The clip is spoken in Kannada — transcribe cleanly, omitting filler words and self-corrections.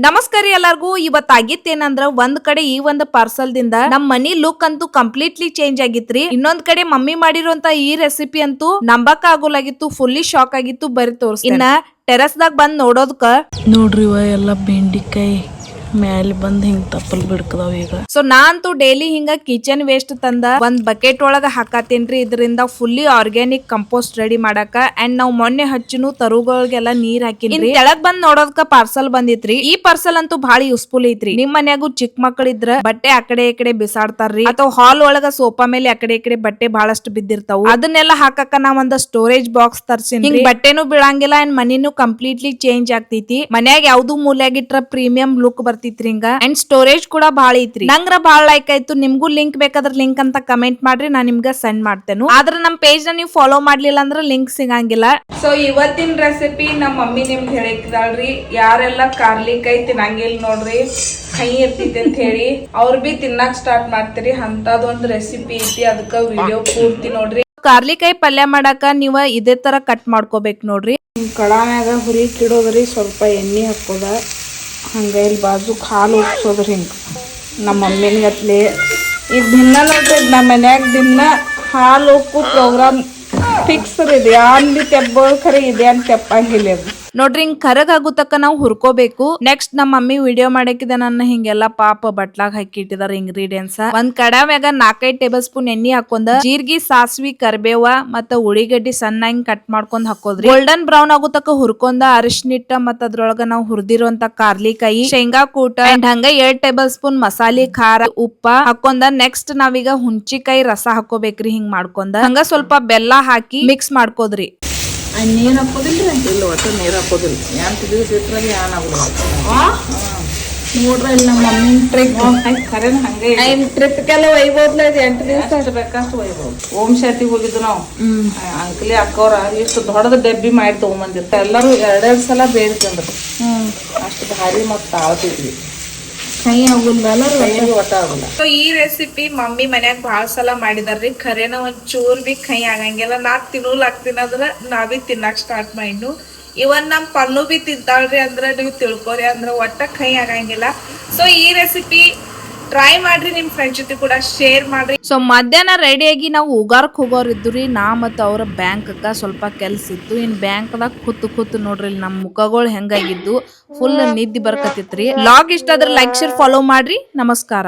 ನಮಸ್ಕಾರ ಎಲ್ಲರಿಗೂ. ಇವತ್ತು ಆಗಿತ್ತೇನಂದ್ರ ಒಂದ್ ಕಡೆ ಈ ಒಂದು ಪಾರ್ಸಲ್ ದಿಂದ ನಮ್ ಮನಿ ಲುಕ್ ಅಂತೂ ಕಂಪ್ಲೀಟ್ಲಿ ಚೇಂಜ್ ಆಗಿತ್ರಿ. ಇನ್ನೊಂದ್ ಕಡೆ ಮಮ್ಮಿ ಮಾಡಿರುವಂತ ಈ ರೆಸಿಪಿ ಅಂತೂ ನಂಬಕ ಆಗೋಲಾಗಿತ್ತು. ಫುಲ್ಲಿ ಶಾಕ್ ಆಗಿತ್ತು. ಬರಿ ತೋರಿಸ್ತೀನಿ. ಇನ್ನ ಟೆರಸ್ ದಾಗ ಬಂದ್ ನೋಡೋದಕ್ಕ ನೋಡ್ರಿ ಎಲ್ಲ ಬೆಂಡಿಕಾಯಿ ಮ್ಯಾಲ ಬಂದ್ ಹಿಂಗ್ ತಪ್ಪಲ್ ಬಿಡ್ಕದಾವ ಈಗ. ಸೊ ನಾ ಅಂತೂ ಡೈಲಿ ಹಿಂಗ ಕಿಚನ್ ವೇಸ್ಟ್ ತಂದ ಒಂದ್ ಬಕೆಟ್ ಒಳಗ ಹಾಕತೇನ್ರಿ. ಇದರಿಂದ ಫುಲ್ಲಿ ಆರ್ಗ್ಯಾನಿಕ್ ಕಂಪೋಸ್ಟ್ ರೆಡಿ ಮಾಡಾಕ. ಅಂಡ್ ನಾವ್ ಮೊನ್ನೆ ಹಚ್ಚಿನು ತರುಗಳಿಗೆಲ್ಲ ನೀರ್ ಹಾಕಿನ್ರಿ. ಕೆಳಗ್ ಬಂದ್ ನೋಡೋದಕ್ಕ ಪಾರ್ಸಲ್ ಬಂದಿತ್ರಿ. ಈ ಪಾರ್ಸಲ್ ಅಂತೂ ಬಹಳ ಯೂಸ್ಫುಲ್ ಐತ್ರಿ. ನಿಮ್ ಮನ್ಯಾಗು ಚಿಕ್ಕ ಮಕ್ಕಳ ಇದ್ರ ಬಟ್ಟೆ ಆಕಡೆ ಈ ಕಡೆ ಬಿಸಾಡ್ತಾರ್ರಿ, ಅಥವಾ ಹಾಲ್ ಒಳಗ ಸೋಫಾ ಮೇಲೆ ಆಕಡೆ ಈ ಕಡೆ ಬಟ್ಟೆ ಬಹಳಷ್ಟು ಬಿದ್ದಿರ್ತಾವ. ಅದನ್ನೆಲ್ಲ ಹಾಕಕ್ಕ ನಾ ಒಂದ್ ಸ್ಟೋರೇಜ್ ಬಾಕ್ಸ್ ತರ್ಸಿನಿ. ಬಟ್ಟೆನು ಬೀಳಂಗಿಲ್ಲ ಅಂಡ್ ಮನಿನು ಕಂಪ್ಲೀಟ್ಲಿ ಚೇಂಜ್ ಆಗ್ತೈತಿ. ಮನ್ಯಾಗ ಯಾವ್ದು ಮೂಲ್ಯಾಗಿಟ್ರ ಪ್ರೀಮಿಯಂ ಲುಕ್ ಬರ್ತಿತ್ರಿ ಹಿಂಗ. ಅಂಡ್ ಸ್ಟೋರೇಜ್ ಕೂಡ ಬಾಳ ಐತ್ರಿ. ನಂಗ್ರ ಬಾಳ ಲೈಕ್ ಆಯ್ತು. ನಿಮ್ಗೂ ಲಿಂಕ್ ಬೇಕಾದ್ರ ಲಿಂಕ್ ಅಂತ ಕಮೆಂಟ್ ಮಾಡ್ರಿ, ನಾ ನಿಮ್ಗ ಸೆಂಡ್ ಮಾಡ್ತೇನೆ. ಆದ್ರ ನಮ್ ಪೇಜ್ ನ ನೀವು ಫಾಲೋ ಮಾಡ್ಲಿಲ್ಲ ಅಂದ್ರ ಲಿಂಕ್ ಸಿಗಂಗಿಲ್ಲ. ಸೊ ಇವತ್ತಿನ ರೆಸಿಪಿ ನಮ್ಮ ಮಮ್ಮಿ ನಿಮ್ಗೆ ಹೇಳಿಕ್ಕಿದಾಳ್ರಿ. ಯಾರೆಲ್ಲ ಕಾರ್ಲಿಕಾಯಿ ತಿನ್ನಂಗಿಲ್ಲ ನೋಡ್ರಿ, ಕೈ ಇರ್ತೈತಿ ಅಂತ ಹೇಳಿ ಅವ್ರ ಬಿ ತಿನ್ನಾಕ್ ಸ್ಟಾರ್ಟ್ ಮಾಡ್ತೀರಿ. ಅಂತದೊಂದು ರೆಸಿಪಿ ಐತಿ. ಅದಕ್ಕ ವಿಡಿಯೋ ಪೂರ್ತಿ ನೋಡ್ರಿ. ಕಾರ್ಲಿಕಾಯಿ ಪಲ್ಯ ಮಾಡಾಕ ನೀವ ಇದೇ ತರ ಕಟ್ ಮಾಡ್ಕೋಬೇಕು ನೋಡ್ರಿ. ಕಡಾನ್ಯಾಗ ಹುರಿಕಿಡೋದ್ರಿ, ಸ್ವಲ್ಪ ಎಣ್ಣೆ ಹಾಕೋದ, ಹಂಗ ಇಲ್ಲಿ ಬಾಜುಕ್ ಹಾಲು ಉಪ್ಸೋದ್ರಿ. ಹಿಂಗ ನಮ್ಮ ಮಮ್ಮಿನ ಗತ್ಲೆ ಈಗ ದಿನ ನೋಡ್ರಿ ನಮ್ಮ ಮನ್ಯಾಗ ದಿನ ಹಾಲು ಉಪ್ಪು ಪ್ರೋಗ್ರಾಮ್ ಫಿಕ್ಸ್ ರೀ. ಇದು ಯಾನ್ಲಿ ತೆಬ್ಬೋದ್ ಖರೆ ಇದೆ ಅಂತ ತೆಪ್ಪಂಗಿಲ್ಲ ಅದು ನೋಡ್ರಿ. ಹಿಂಗ್ ಕರಗ್ ಆಗುತ್ತಕ್ಕ ನಾವು ಹುರ್ಕೋಬೇಕು. ನೆಕ್ಸ್ಟ್ ನಮ್ಮ ಮಮ್ಮಿ ವಿಡಿಯೋ ಮಾಡಕ್ಕಿದ ನನ್ನ ಹಿಂಗೆಲ್ಲ ಪಾಪ ಬಟ್ಲಾಗ್ ಹಾಕಿಟ್ಟಿದಾರ ಇಂಗ್ರೀಡಿಯೆಂಟ್ಸ್. ಒಂದ್ ಕಡಾವ್ಯಾಗ 4-5 ಟೇಬಲ್ ಸ್ಪೂನ್ ಎಣ್ಣೆ ಹಾಕೊಂಡ ಜೀರ್ಗಿ, ಸಾಸ್ವಿ, ಕರ್ಬೇವ ಮತ್ತ ಉಳಿಗಡ್ಡಿ ಸಣ್ಣ ಹಿಂಗ್ ಕಟ್ ಮಾಡ್ಕೊಂಡ್ ಹಾಕೋದ್ರಿ. ಗೋಲ್ಡನ್ ಬ್ರೌನ್ ಆಗುತ್ತಕ್ಕ ಹುರ್ಕೊಂಡ ಅರಿಶಿನಿಟ್ಟ ಮತ್ತ ಅದ್ರೊಳಗ ನಾವು ಹುರಿದಿರುವಂತ ಕಾರ್ಲಿಕಾಯಿ, ಶೇಂಗಾ ಕೂಟ ಅಂಡ್ ಹಂಗ 2 ಟೇಬಲ್ ಸ್ಪೂನ್ ಮಸಾಲೆ, ಖಾರ, ಉಪ್ಪ ಹಾಕೊಂಡ ನೆಕ್ಸ್ಟ್ ನಾವೀಗ ಹುಂಚಿಕಾಯಿ ರಸ ಹಾಕೋಬೇಕ್ರಿ. ಹಿಂಗ್ ಮಾಡ್ಕೊಂಡ ಹಂಗ ಸ್ವಲ್ಪ ಬೆಲ್ಲ ಹಾಕಿ ಮಿಕ್ಸ್ ಮಾಡ್ಕೋದ್ರಿ. ನೀರು ಹಾಕೋದಿಲ್ರಿ, ಇಲ್ಲ ಒಟ್ಟು ನೀರು ಹಾಕೋದಿಲ್ಲ. ಎಂಟು ದಿವಸ ಇಟ್ರಾಗ ಏನಾಗೋದಿಲ್ಲ ನೋಡ್ರಿ. ಇಲ್ಲಿ ನಮ್ಮ ಮಮ್ಮಿನ ಟ್ರಿಪ್ ಖರೇನ ಹಂಗೆ ಟ್ರಿಪ್ಗೆಲ್ಲ ಒಯ್ಬೋದ್ಲ. 8 ದಿವಸ ಬೇಕಷ್ಟು ಒಯ್ಬೋದು. ಓಂ ಶಾತಿಗೆ ಹೋಗಿದ್ದು ನಾವು. ಅಂಕಲಿ ಅಕ್ಕವ್ರ ಇಷ್ಟು ದೊಡ್ಡದ ಡಬ್ಬಿ ಮಾಡಿ ತಗೊಂಬಂದಿರ್ತ. ಎಲ್ಲರೂ 2 ಸಲ ಬೇಡ್ತಂದ್ರು. ಅಷ್ಟು ಭಾರಿ ಮತ್ತು ತಾಳ್ತಿದ್ವಿ. ಕೈ ಆಗುಲ್ಲ ಒಟ್ಟ ಆಗುಲ್ಲ. ಸೊ ಈ ರೆಸಿಪಿ ಮಮ್ಮಿ ಮನ್ಯಾಗ ಬಾಳ ಸಲ ಮಾಡಿದಾರ್ರಿ. ಖರೇನ ಒಂದ್ ಚೂರ್ ಬಿ ಕೈ ಆಗಂಗಿಲ್ಲ. ನಾ ತಿನ್ನೋಲಾಗ್ತೀನಂದ್ರ ನಾವೀ ತಿನ್ನಾಕ್ ಸ್ಟಾರ್ಟ್ ಮಾಡಿನು. ಇವನ್ ನಮ್ ಪಲ್ಲು ಬಿ ತಿಂತಾಳ್ರಿ ಅಂದ್ರ ನೀವು ತಿಳ್ಕೊರಿ ಅಂದ್ರ ಒಟ್ಟ ಕೈ ಆಗಂಗಿಲ್ಲ. ಸೊ ಈ ರೆಸಿಪಿ ಟ್ರೈ ಮಾಡ್ರಿ, ನಿಮ್ ಫ್ರೆಂಡ್ಸ್ ಜೊತೆ ಕೂಡ ಶೇರ್ ಮಾಡ್ರಿ. ಸೊ ಮಧ್ಯಾಹ್ನ ರೆಡಿಯಾಗಿ ನಾವು ಉಗಾರಕ್ ಹೋಗೋರ್ ಇದ್ರಿ. ನಾ ಮತ್ತ ಅವ್ರ ಬ್ಯಾಂಕ್ ಸ್ವಲ್ಪ ಕೆಲ್ಸ ಇತ್ತು. ಇನ್ ಬ್ಯಾಂಕ್ ದಾಗ ಕೂತು ನೋಡ್ರಿ ನಮ್ ಮುಖಗಳು ಹೆಂಗಾಗಿದ್ದು. ಫುಲ್ ನಿದ್ದಿ ಬರ್ಕತಿತ್ರಿ. ಲಾಗ್ ಇಷ್ಟ ಆದ್ರೆ ಲೈಕ್, ಶೇರ್, ಫಾಲೋ ಮಾಡ್ರಿ. ನಮಸ್ಕಾರ.